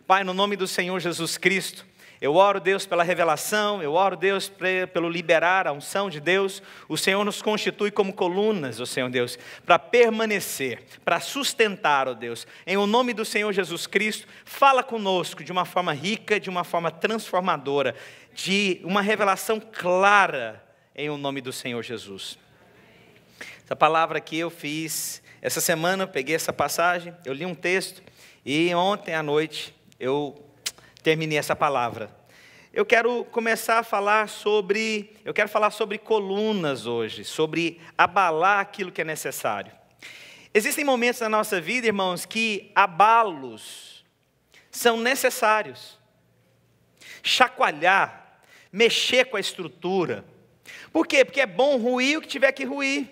Pai, no nome do Senhor Jesus Cristo, eu oro, Deus, pela revelação, eu oro, Deus, pelo liberar a unção de Deus. O Senhor nos constitui como colunas, ó Senhor Deus, para permanecer, para sustentar, ó Deus. Em o nome do Senhor Jesus Cristo, fala conosco de uma forma rica, de uma forma transformadora, de uma revelação clara, em o nome do Senhor Jesus. Essa palavra que eu fiz, essa semana eu peguei essa passagem, eu li um texto, e ontem à noite eu terminei essa palavra. Eu quero começar a falar sobre colunas hoje, sobre abalar aquilo que é necessário. Existem momentos na nossa vida, irmãos, que abalos são necessários. Chacoalhar, mexer com a estrutura. Por quê? Porque é bom ruir o que tiver que ruir.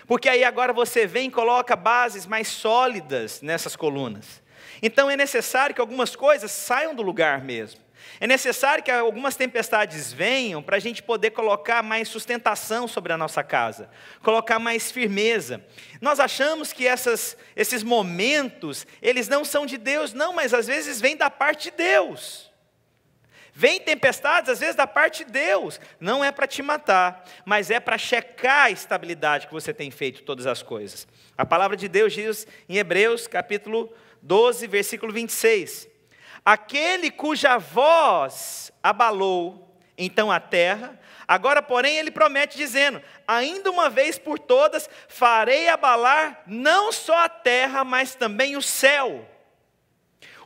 Porque aí agora você vem e coloca bases mais sólidas nessas colunas. Então é necessário que algumas coisas saiam do lugar mesmo. É necessário que algumas tempestades venham para a gente poder colocar mais sustentação sobre a nossa casa, colocar mais firmeza. Nós achamos que esses momentos, eles não são de Deus, não, mas às vezes vêm da parte de Deus. Vem tempestades, às vezes, da parte de Deus. Não é para te matar, mas é para checar a estabilidade que você tem feito todas as coisas. A palavra de Deus diz em Hebreus, capítulo 12, versículo 26. Aquele cuja voz abalou então a terra, agora, porém, ele promete dizendo, ainda uma vez por todas, farei abalar não só a terra, mas também o céu.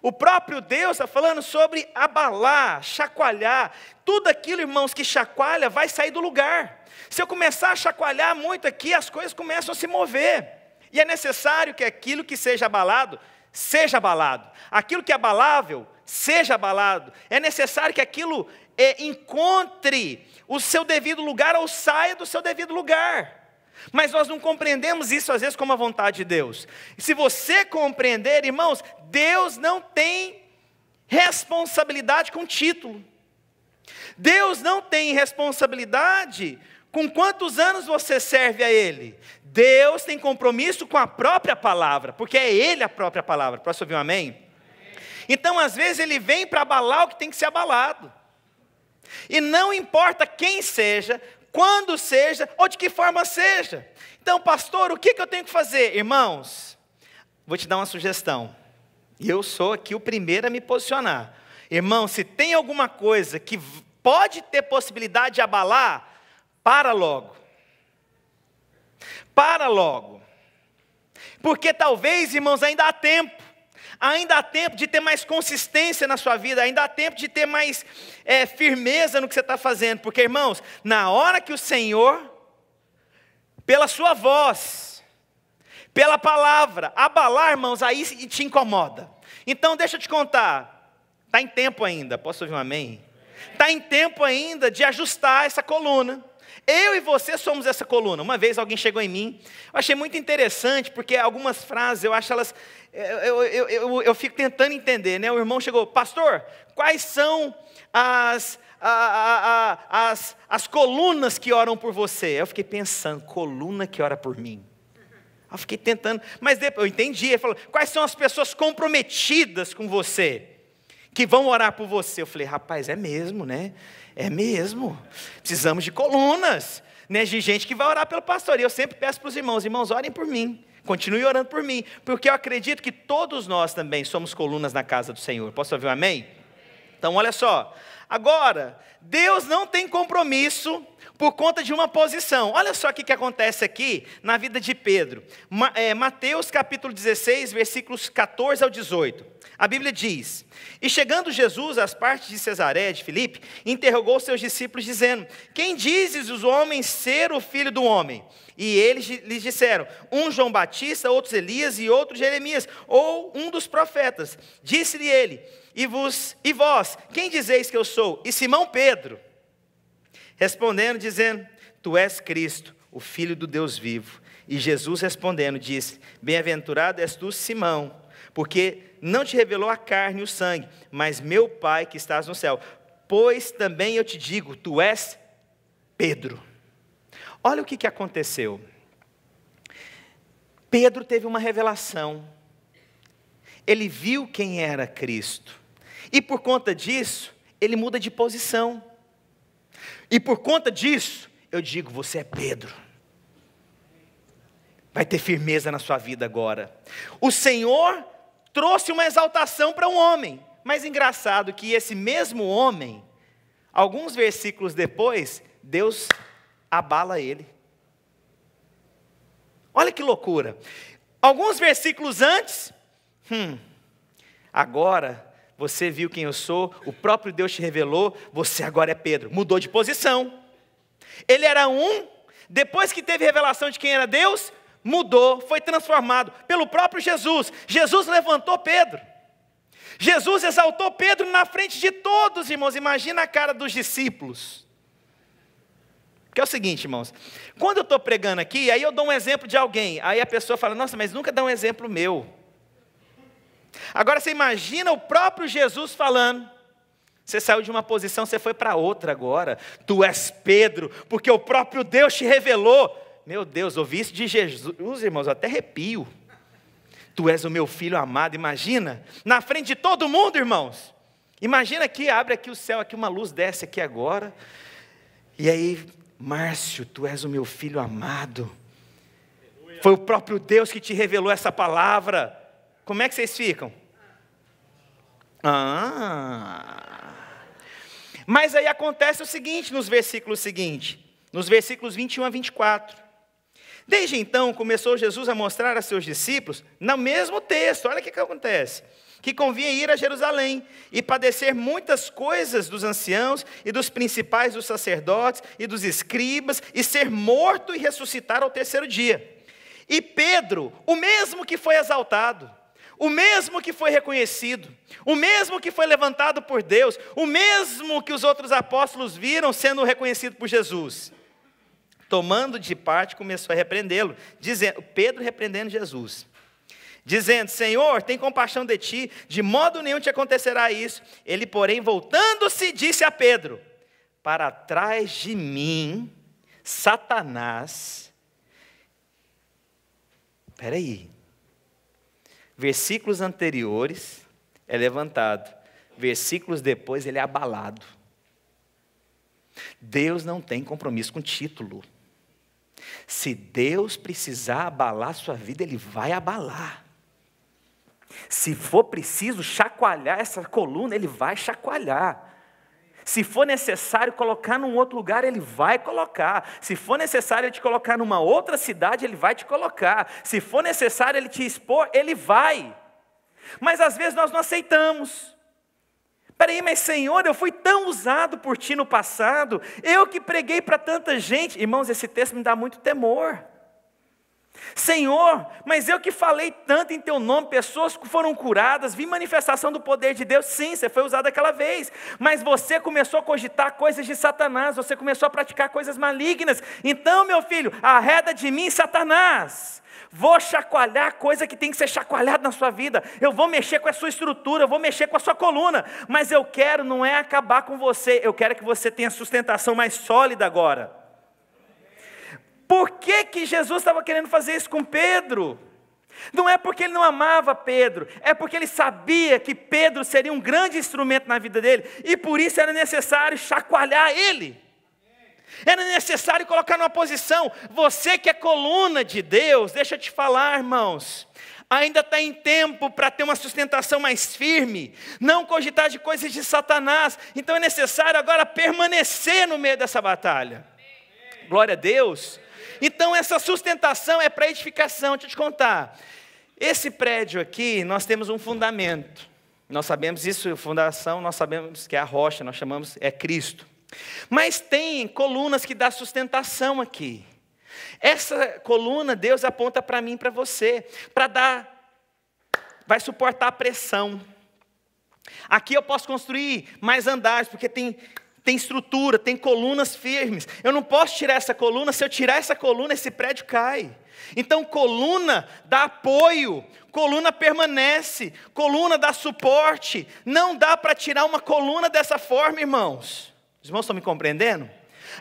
O próprio Deus está falando sobre abalar, chacoalhar. Tudo aquilo, irmãos, que chacoalha vai sair do lugar. Se eu começar a chacoalhar muito aqui, as coisas começam a se mover. E é necessário que aquilo que seja abalado, seja abalado. Aquilo que é abalável, seja abalado. É necessário que aquilo encontre o seu devido lugar ou saia do seu devido lugar. Mas nós não compreendemos isso às vezes como a vontade de Deus. E se você compreender, irmãos, Deus não tem responsabilidade com título. Deus não tem responsabilidade com quantos anos você serve a Ele. Deus tem compromisso com a própria palavra, porque é Ele a própria palavra. Posso ouvir um amém? Então, às vezes, Ele vem para abalar o que tem que ser abalado. E não importa quem seja, quando seja, ou de que forma seja. Então, pastor, o que eu tenho que fazer? Irmãos, vou te dar uma sugestão. E eu sou aqui o primeiro a me posicionar. Irmão, se tem alguma coisa que pode ter possibilidade de abalar, para logo. Para logo. Porque talvez, irmãos, ainda há tempo. Ainda há tempo de ter mais consistência na sua vida, ainda há tempo de ter mais firmeza no que você está fazendo. Porque, irmãos, na hora que o Senhor, pela sua voz, pela palavra, abalar, irmãos, aí te incomoda. Então, deixa eu te contar, está em tempo ainda, posso ouvir um amém? Está em tempo ainda de ajustar essa coluna. Eu e você somos essa coluna. Uma vez alguém chegou em mim, eu achei muito interessante, porque algumas frases, eu acho elas, eu fico tentando entender, né? O irmão chegou, pastor, quais são as colunas que oram por você? Eu fiquei pensando, coluna que ora por mim. Eu fiquei tentando, mas depois eu entendi, ele falou, quais são as pessoas comprometidas com você, que vão orar por você? Eu falei, rapaz, é mesmo, né? É mesmo, precisamos de colunas, né? De gente que vai orar pelo pastor. E eu sempre peço para os irmãos, orem por mim, continue orando por mim, porque eu acredito que todos nós também somos colunas na casa do Senhor. Posso ouvir um amém? Então olha só, agora, Deus não tem compromisso por conta de uma posição. Olha só o que acontece aqui na vida de Pedro. Mateus capítulo 16, versículos 14 ao 18. A Bíblia diz, e chegando Jesus às partes de Cesareia de Filipe, interrogou seus discípulos dizendo, quem dizes os homens ser o filho do homem? E eles lhes disseram, um João Batista, outros Elias e outros Jeremias, ou um dos profetas. Disse-lhe ele, e vós, quem dizeis que eu sou? E Simão Pedro, respondendo, dizendo, tu és Cristo, o Filho do Deus vivo. E Jesus respondendo, disse, bem-aventurado és tu, Simão, porque não te revelou a carne e o sangue, mas meu Pai que estás no céu. Pois também eu te digo, tu és Pedro. Olha o que aconteceu. Pedro teve uma revelação. Ele viu quem era Cristo. E por conta disso, ele muda de posição. E por conta disso, eu digo, você é Pedro. Vai ter firmeza na sua vida agora. O Senhor trouxe uma exaltação para um homem. Mas engraçado que esse mesmo homem, alguns versículos depois, Deus abala ele. Olha que loucura. Alguns versículos antes, agora você viu quem eu sou, o próprio Deus te revelou, você agora é Pedro. Mudou de posição. Ele era um, depois que teve revelação de quem era Deus, mudou, foi transformado pelo próprio Jesus. Jesus levantou Pedro. Jesus exaltou Pedro na frente de todos, irmãos. Imagina a cara dos discípulos. Porque é o seguinte, irmãos. Quando eu estou pregando aqui, aí eu dou um exemplo de alguém. Aí a pessoa fala, nossa, mas nunca dá um exemplo meu. Agora você imagina o próprio Jesus falando. Você saiu de uma posição, você foi para outra agora. Tu és Pedro, porque o próprio Deus te revelou. Meu Deus, ouvi isso de Jesus, irmãos, eu até arrepio. Tu és o meu filho amado, imagina. Na frente de todo mundo, irmãos. Imagina aqui, abre aqui o céu, aqui uma luz desce aqui agora. E aí, Márcio, tu és o meu filho amado. Foi o próprio Deus que te revelou essa palavra. Como é que vocês ficam? Mas aí acontece o seguinte nos versículos seguintes. Nos versículos 21 a 24. Desde então, começou Jesus a mostrar a seus discípulos, no mesmo texto, olha o que acontece, que convinha ir a Jerusalém e padecer muitas coisas dos anciãos e dos principais dos sacerdotes e dos escribas, e ser morto e ressuscitar ao terceiro dia. E Pedro, o mesmo que foi exaltado, o mesmo que foi reconhecido, o mesmo que foi levantado por Deus, o mesmo que os outros apóstolos viram sendo reconhecido por Jesus, tomando de parte, começou a repreendê-lo, dizendo, Pedro repreendendo Jesus, dizendo, Senhor, tem compaixão de ti, de modo nenhum te acontecerá isso. Ele, porém, voltando-se, disse a Pedro, para trás de mim, Satanás. Espera aí. Versículos anteriores é levantado, versículos depois ele é abalado. Deus não tem compromisso com título. Se Deus precisar abalar sua vida, Ele vai abalar. Se for preciso chacoalhar essa coluna, Ele vai chacoalhar. Se for necessário colocar num outro lugar, Ele vai colocar. Se for necessário Ele te colocar numa outra cidade, Ele vai te colocar. Se for necessário Ele te expor, Ele vai. Mas às vezes nós não aceitamos. Peraí, mas Senhor, eu fui tão usado por Ti no passado, eu que preguei para tanta gente. Irmãos, esse texto me dá muito temor. Senhor, mas eu que falei tanto em Teu nome, pessoas que foram curadas, vi manifestação do poder de Deus, sim, você foi usado aquela vez, mas você começou a cogitar coisas de Satanás, você começou a praticar coisas malignas, então meu filho, arreda de mim Satanás, vou chacoalhar coisa que tem que ser chacoalhada na sua vida, eu vou mexer com a sua estrutura, eu vou mexer com a sua coluna, mas eu quero não é acabar com você, eu quero que você tenha sustentação mais sólida agora. Por que Jesus estava querendo fazer isso com Pedro? Não é porque ele não amava Pedro, é porque ele sabia que Pedro seria um grande instrumento na vida dele, e por isso era necessário chacoalhar ele. Era necessário colocar numa posição. Você que é coluna de Deus, deixa eu te falar, irmãos, ainda está em tempo para ter uma sustentação mais firme, não cogitar de coisas de Satanás, então é necessário agora permanecer no meio dessa batalha. Glória a Deus. Então essa sustentação é para edificação. Deixa eu te contar, esse prédio aqui, nós temos um fundamento, nós sabemos isso, fundação, nós sabemos que é a rocha, nós chamamos, é Cristo, mas tem colunas que dão sustentação aqui, essa coluna Deus aponta para mim e para você, para dar, vai suportar a pressão, aqui eu posso construir mais andares, porque tem estrutura, tem colunas firmes. Eu não posso tirar essa coluna, se eu tirar essa coluna, esse prédio cai. Então coluna dá apoio, coluna permanece, coluna dá suporte. Não dá para tirar uma coluna dessa forma, irmãos. Os irmãos estão me compreendendo?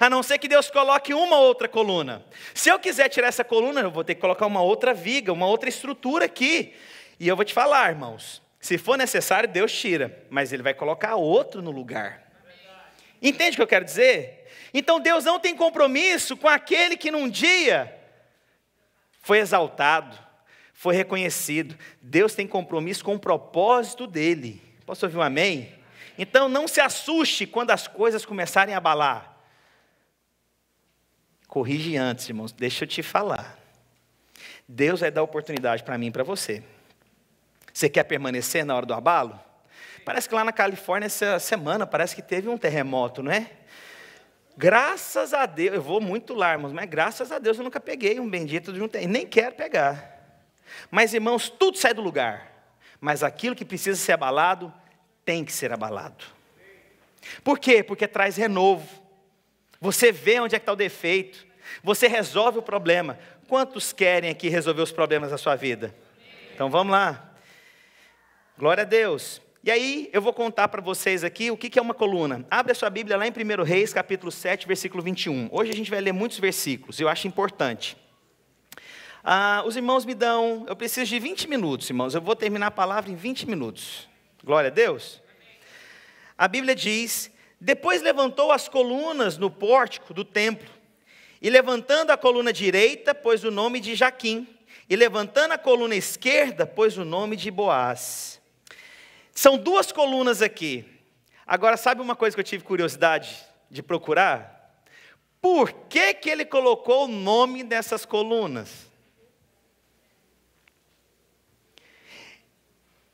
A não ser que Deus coloque uma outra coluna. Se eu quiser tirar essa coluna, eu vou ter que colocar uma outra viga, uma outra estrutura aqui. E eu vou te falar, irmãos, Se for necessário, Deus tira, mas Ele vai colocar outro no lugar. Entende o que eu quero dizer? Então Deus não tem compromisso com aquele que num dia foi exaltado, foi reconhecido. Deus tem compromisso com o propósito dele. Posso ouvir um amém? Então não se assuste quando as coisas começarem a abalar. Corrige antes, irmãos, deixa eu te falar. Deus vai dar oportunidade para mim e para você. Você quer permanecer na hora do abalo? Parece que lá na Califórnia, essa semana, parece que teve um terremoto, não é? Graças a Deus, eu vou muito lá, irmãos, mas graças a Deus eu nunca peguei um bendito de um terremoto, nem quero pegar. Mas, irmãos, tudo sai do lugar. Mas aquilo que precisa ser abalado, tem que ser abalado. Por quê? Porque traz renovo. Você vê onde é que está o defeito. Você resolve o problema. Quantos querem aqui resolver os problemas da sua vida? Então vamos lá. Glória a Deus. E aí eu vou contar para vocês aqui o que é uma coluna. Abre a sua Bíblia lá em 1 Reis, capítulo 7, versículo 21. Hoje a gente vai ler muitos versículos, eu acho importante. Os irmãos me dão, eu preciso de 20 minutos, irmãos. Eu vou terminar a palavra em 20 minutos. Glória a Deus. A Bíblia diz: depois levantou as colunas no pórtico do templo, e levantando a coluna direita, pôs o nome de Jaquim, e levantando a coluna esquerda, pôs o nome de Boaz. São duas colunas aqui. Agora, sabe uma coisa que eu tive curiosidade de procurar? Por que que ele colocou o nome dessas colunas?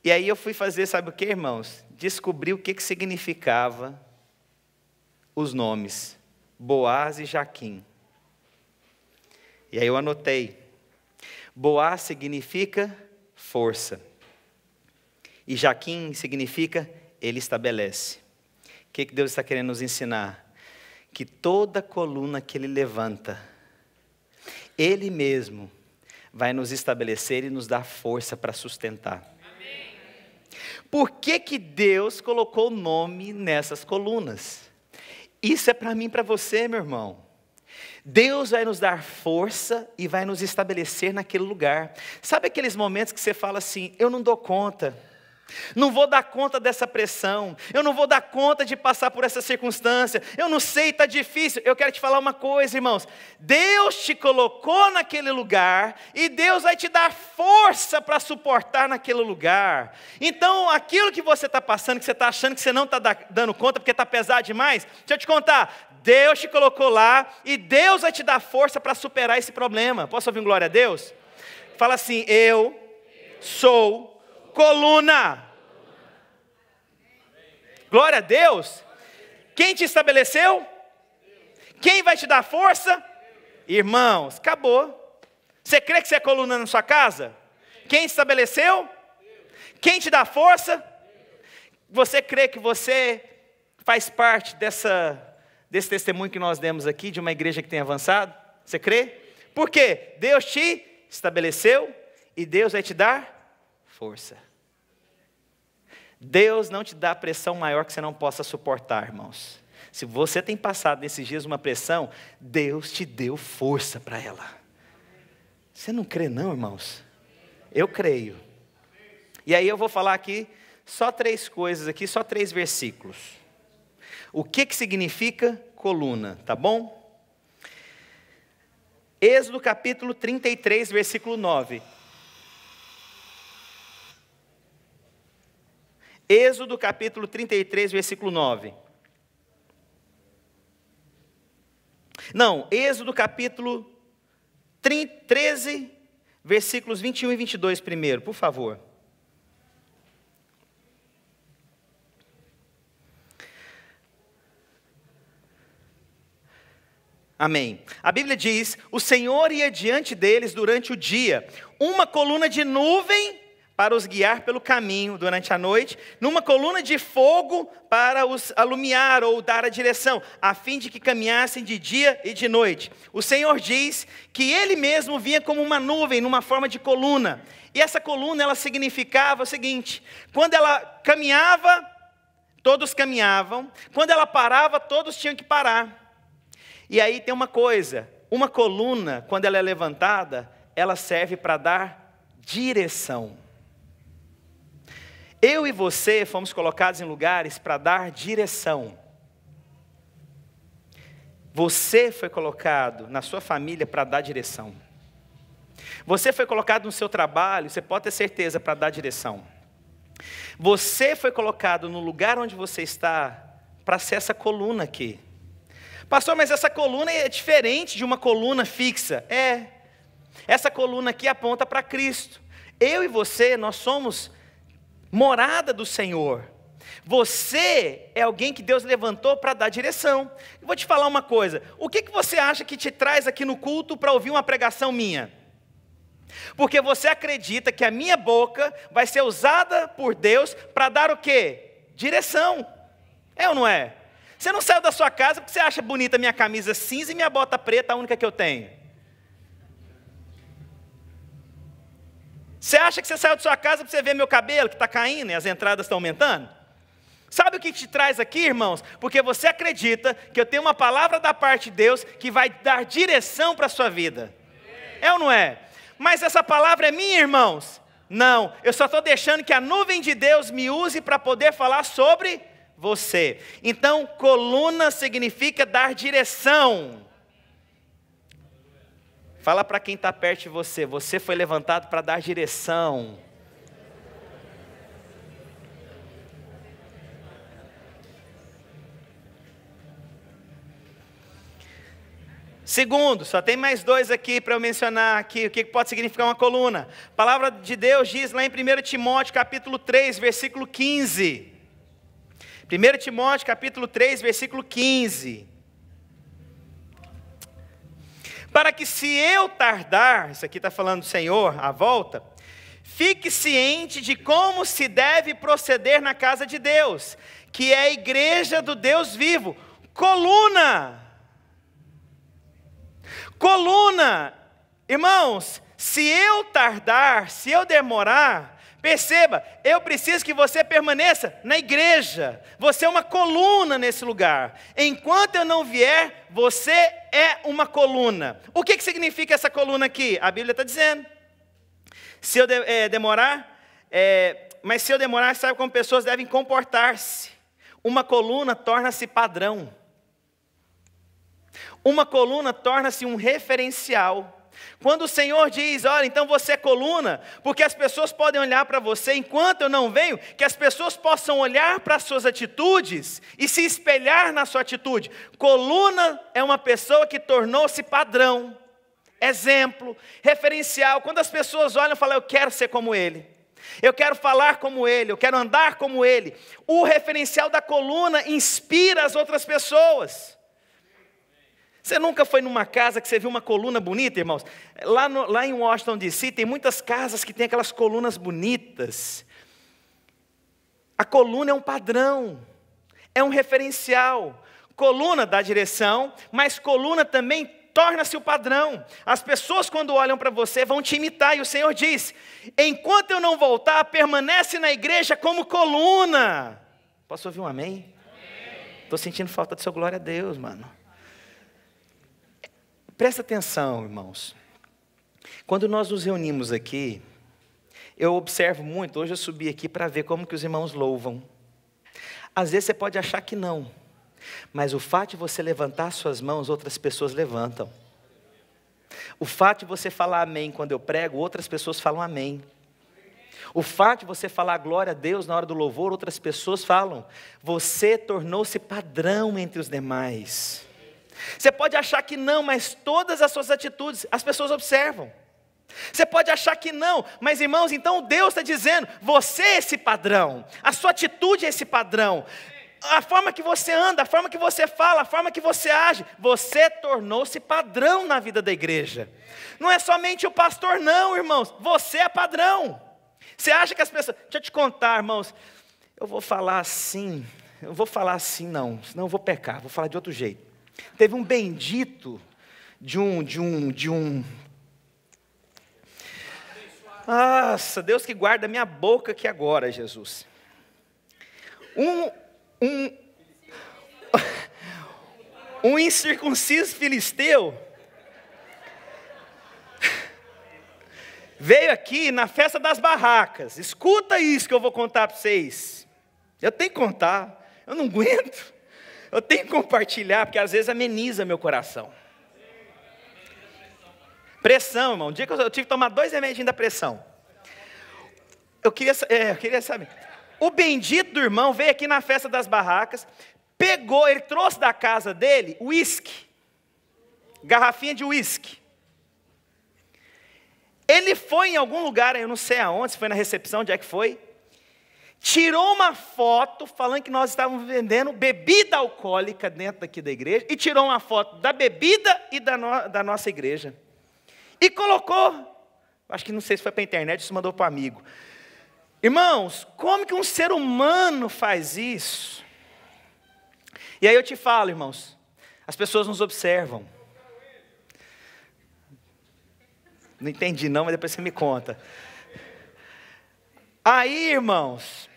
E aí eu fui fazer, sabe o que, irmãos? Descobri o que significava os nomes, Boaz e Jaquim. E aí eu anotei. Boaz significa força. E Jaquim significa ele estabelece. O que Deus está querendo nos ensinar? Que toda coluna que ele levanta, ele mesmo vai nos estabelecer e nos dar força para sustentar. Por que que Deus colocou o nome nessas colunas? Isso é para mim e para você, meu irmão. Deus vai nos dar força e vai nos estabelecer naquele lugar. Sabe aqueles momentos que você fala assim: eu não dou conta, não vou dar conta dessa pressão, eu não vou dar conta de passar por essa circunstância, eu não sei, está difícil. Eu quero te falar uma coisa, irmãos: Deus te colocou naquele lugar e Deus vai te dar força para suportar naquele lugar. Então aquilo que você está passando, que você está achando que você não está dando conta porque está pesado demais, deixa eu te contar, Deus te colocou lá e Deus vai te dar força para superar esse problema. Posso ouvir um glória a Deus? Fala assim: eu sou coluna. Glória a Deus. Quem te estabeleceu? Quem vai te dar força? Irmãos, acabou. Você crê que você é coluna na sua casa? Quem te estabeleceu? Quem te dá força? Você crê que você faz parte desse testemunho que nós demos aqui, de uma igreja que tem avançado? Você crê? Por quê? Deus te estabeleceu e Deus vai te dar força. Deus não te dá pressão maior que você não possa suportar, irmãos. Se você tem passado nesses dias uma pressão, Deus te deu força para ela. Você não crê não, irmãos? Eu creio. E aí eu vou falar aqui só 3 coisas aqui, só 3 versículos. O que significa coluna, tá bom? Êxodo capítulo 33, versículo 9. Êxodo capítulo 33, versículo 9. Não, Êxodo capítulo 13, versículos 21 e 22 primeiro, por favor. Amém. A Bíblia diz: o Senhor ia diante deles durante o dia, uma coluna de nuvem para os guiar pelo caminho durante a noite, numa coluna de fogo para os alumiar ou dar a direção, a fim de que caminhassem de dia e de noite. O Senhor diz que Ele mesmo vinha como uma nuvem, numa forma de coluna. E essa coluna, ela significava o seguinte: quando ela caminhava, todos caminhavam. Quando ela parava, todos tinham que parar. E aí tem uma coisa: uma coluna, quando ela é levantada, ela serve para dar direção. Eu e você fomos colocados em lugares para dar direção. Você foi colocado na sua família para dar direção. Você foi colocado no seu trabalho, você pode ter certeza, para dar direção. Você foi colocado no lugar onde você está para ser essa coluna aqui. Pastor, mas essa coluna é diferente de uma coluna fixa. É. Essa coluna aqui aponta para Cristo. Eu e você, nós somos morada do Senhor. Você é alguém que Deus levantou para dar direção. Eu vou te falar uma coisa. O que você acha que te traz aqui no culto para ouvir uma pregação minha? Porque você acredita que a minha boca vai ser usada por Deus para dar o quê? Direção. É ou não é? Você não saiu da sua casa porque você acha bonita minha camisa cinza e minha bota preta, a única que eu tenho. Você acha que você saiu da sua casa para você ver meu cabelo que está caindo e as entradas estão aumentando? Sabe o que te traz aqui, irmãos? Porque você acredita que eu tenho uma palavra da parte de Deus que vai dar direção para a sua vida. É ou não é? Mas essa palavra é minha, irmãos? Não, eu só estou deixando que a nuvem de Deus me use para poder falar sobre você. Então, coluna significa dar direção. Fala para quem está perto de você, você foi levantado para dar direção. Segundo, só tem mais dois aqui para eu mencionar aqui, o que pode significar uma coluna. A palavra de Deus diz lá em 1 Timóteo capítulo 3, versículo 15. 1 Timóteo capítulo 3, versículo 15. Para que se eu tardar, isso aqui está falando do Senhor, a volta, fique ciente de como se deve proceder na casa de Deus, que é a igreja do Deus vivo. Coluna! Coluna, irmãos, se eu tardar, se eu demorar, perceba, eu preciso que você permaneça na igreja, você é uma coluna nesse lugar, enquanto eu não vier, você é uma coluna. O que significa essa coluna aqui? A Bíblia está dizendo, se eu demorar, mas se eu demorar, sabe como pessoas devem comportar-se, uma coluna torna-se padrão. Uma coluna torna-se um referencial. Quando o Senhor diz, olha, então você é coluna, porque as pessoas podem olhar para você enquanto eu não venho, que as pessoas possam olhar para as suas atitudes e se espelhar na sua atitude. Coluna é uma pessoa que tornou-se padrão, exemplo, referencial. Quando as pessoas olham e falam, eu quero ser como ele. Eu quero falar como ele, eu quero andar como ele. O referencial da coluna inspira as outras pessoas. Você nunca foi numa casa que você viu uma coluna bonita, irmãos? Lá em Washington, D.C., tem muitas casas que tem aquelas colunas bonitas. A coluna é um padrão, é um referencial. Coluna dá direção, mas coluna também torna-se o padrão. As pessoas, quando olham para você, vão te imitar. E o Senhor diz, enquanto eu não voltar, permanece na igreja como coluna. Posso ouvir um amém? Estou sentindo falta do seu glória a Deus, mano. Presta atenção, irmãos. Quando nós nos reunimos aqui, eu observo muito, hoje eu subi aqui para ver como que os irmãos louvam. Às vezes você pode achar que não, mas o fato de você levantar suas mãos, outras pessoas levantam. O fato de você falar amém quando eu prego, outras pessoas falam amém. O fato de você falar glória a Deus na hora do louvor, outras pessoas falam. Você tornou-se padrão entre os demais. Você pode achar que não, mas todas as suas atitudes, as pessoas observam. Você pode achar que não, mas irmãos, então Deus está dizendo, você é esse padrão, a sua atitude é esse padrão, a forma que você anda, a forma que você fala, a forma que você age, você tornou-se padrão na vida da igreja. Não é somente o pastor não, irmãos, você é padrão. Você acha que as pessoas, deixa eu te contar, irmãos, eu vou falar assim não, senão eu vou pecar, vou falar de outro jeito. Teve um bendito Nossa, Deus que guarda minha boca aqui agora, Jesus. Um incircunciso filisteu veio aqui na festa das barracas. Escuta isso que eu vou contar para vocês. Eu tenho que contar, eu não aguento. Eu tenho que compartilhar, porque às vezes ameniza meu coração. Pressão, irmão. Um dia que eu tive que tomar 2 remedinhos da pressão. Eu queria saber. O bendito do irmão veio aqui na festa das barracas, pegou, ele trouxe da casa dele uísque. Garrafinha de uísque. Ele foi em algum lugar, eu não sei aonde, se foi na recepção, onde é que foi. Tirou uma foto falando que nós estávamos vendendo bebida alcoólica dentro daqui da igreja. E tirou uma foto da bebida e da nossa igreja. E colocou, acho que não sei se foi para a internet, se mandou para o amigo. Irmãos, como que um ser humano faz isso? E aí eu te falo, irmãos, as pessoas nos observam. Não entendi não, mas depois você me conta. Aí, irmãos,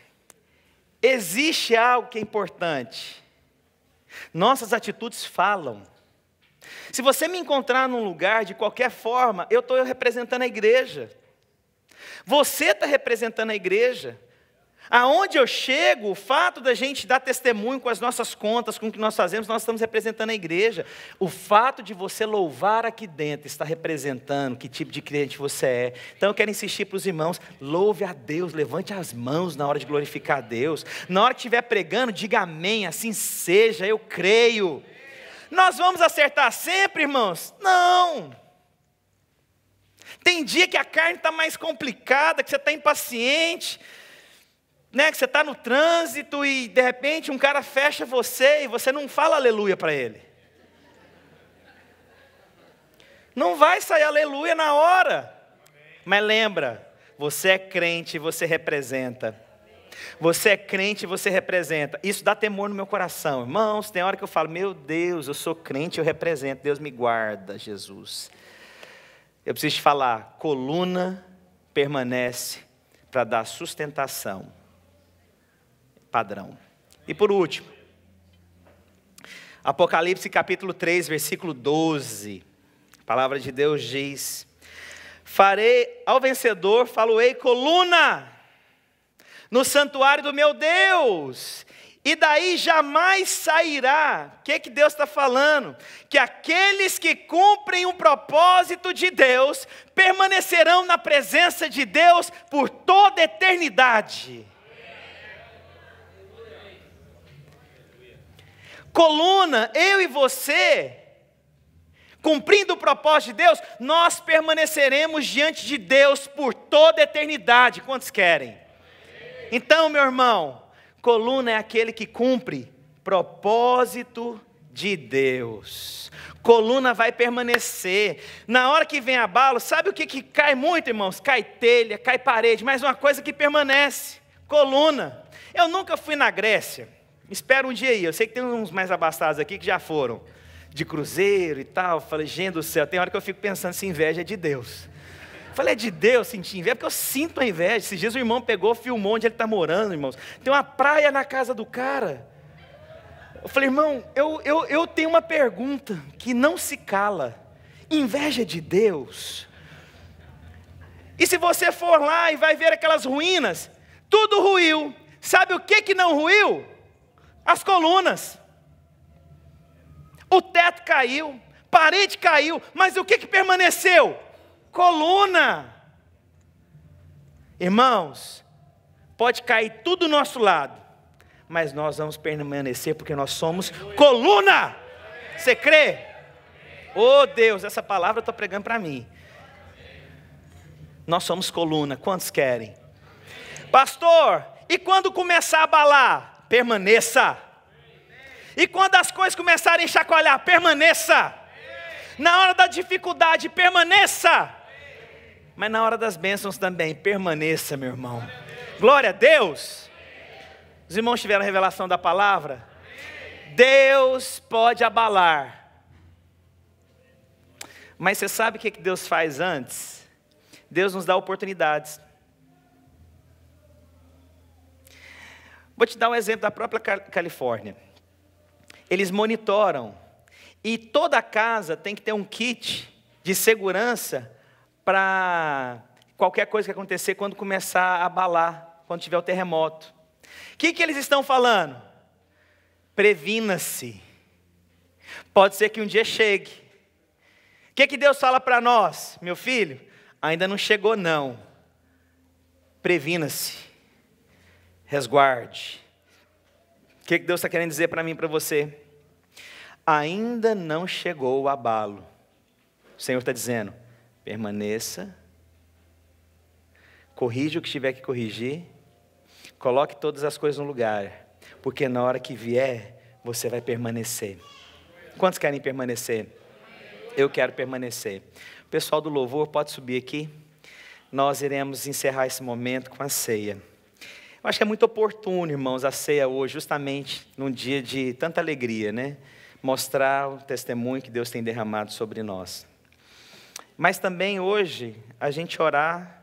existe algo que é importante. Nossas atitudes falam. Se você me encontrar num lugar, de qualquer forma, eu estou representando a igreja. Você está representando a igreja. Aonde eu chego, o fato da gente dar testemunho com as nossas contas, com o que nós fazemos, nós estamos representando a igreja. O fato de você louvar aqui dentro, está representando que tipo de crente você é. Então eu quero insistir para os irmãos, louve a Deus, levante as mãos na hora de glorificar a Deus. Na hora que estiver pregando, diga amém, assim seja, eu creio. Nós vamos acertar sempre, irmãos? Não. Tem dia que a carne está mais complicada, que você está impaciente, né, que você está no trânsito e de repente um cara fecha você e você não fala aleluia para ele. Não vai sair aleluia na hora. Mas lembra, você é crente, você representa. Você é crente, você representa. Isso dá temor no meu coração. Irmãos, tem hora que eu falo, meu Deus, eu sou crente, eu represento. Deus me guarda, Jesus. Eu preciso te falar, coluna permanece para dar sustentação. Padrão. E por último, Apocalipse capítulo 3, versículo 12. A palavra de Deus diz: farei ao vencedor, faloei coluna no santuário do meu Deus, e daí jamais sairá. O que Deus está falando? Que aqueles que cumprem o propósito de Deus, permanecerão na presença de Deus por toda a eternidade. Coluna, eu e você, cumprindo o propósito de Deus, nós permaneceremos diante de Deus por toda a eternidade. Quantos querem? Então, meu irmão, coluna é aquele que cumpre propósito de Deus. Coluna vai permanecer. Na hora que vem abalo, sabe o que cai muito, irmãos? Cai telha, cai parede, mas uma coisa que permanece: coluna. Eu nunca fui na Grécia. Espera um dia aí, eu sei que tem uns mais abastados aqui que já foram de cruzeiro e tal. Falei, gente do céu, tem hora que eu fico pensando se inveja é de Deus. Falei, é de Deus sentir inveja, porque eu sinto a inveja. Esses dias o irmão pegou, filmou onde ele está morando, irmãos. Tem uma praia na casa do cara. Eu falei, irmão, eu tenho uma pergunta que não se cala. Inveja é de Deus? E se você for lá e vai ver aquelas ruínas, tudo ruiu. Sabe o que não ruiu? As colunas. O teto caiu, parede caiu, mas o que permaneceu? Coluna. Irmãos, pode cair tudo do nosso lado, mas nós vamos permanecer porque nós somos coluna. Você crê? Oh Deus, essa palavra eu estou pregando para mim. Nós somos coluna, quantos querem? Pastor, e quando começar a abalar? Permaneça. E quando as coisas começarem a chacoalhar, permaneça. Na hora da dificuldade, permaneça. Mas na hora das bênçãos também, permaneça, meu irmão. Glória a Deus. Os irmãos tiveram a revelação da palavra? Deus pode abalar. Mas você sabe o que Deus faz antes? Deus nos dá oportunidades. Vou te dar um exemplo da própria Califórnia. Eles monitoram. E toda casa tem que ter um kit de segurança para qualquer coisa que acontecer quando começar a abalar, quando tiver o terremoto. O que eles estão falando? Previna-se. Pode ser que um dia chegue. O que Deus fala para nós? Meu filho, ainda não chegou não. Previna-se. Resguarde. O que Deus está querendo dizer para mim e para você? Ainda não chegou o abalo. O Senhor está dizendo, permaneça. Corrija o que tiver que corrigir. Coloque todas as coisas no lugar. Porque na hora que vier, você vai permanecer. Quantos querem permanecer? Eu quero permanecer. O pessoal do louvor pode subir aqui. Nós iremos encerrar esse momento com a ceia. Eu acho que é muito oportuno, irmãos, a ceia hoje, justamente num dia de tanta alegria, né? Mostrar o testemunho que Deus tem derramado sobre nós. Mas também hoje, a gente orar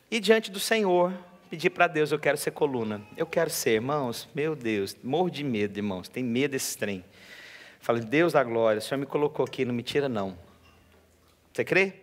e diante do Senhor, pedir para Deus, eu quero ser coluna. Eu quero ser, irmãos, meu Deus, morro de medo, irmãos, tem medo desse trem. Falo, Deus da glória, o Senhor me colocou aqui, não me tira não. Você crê?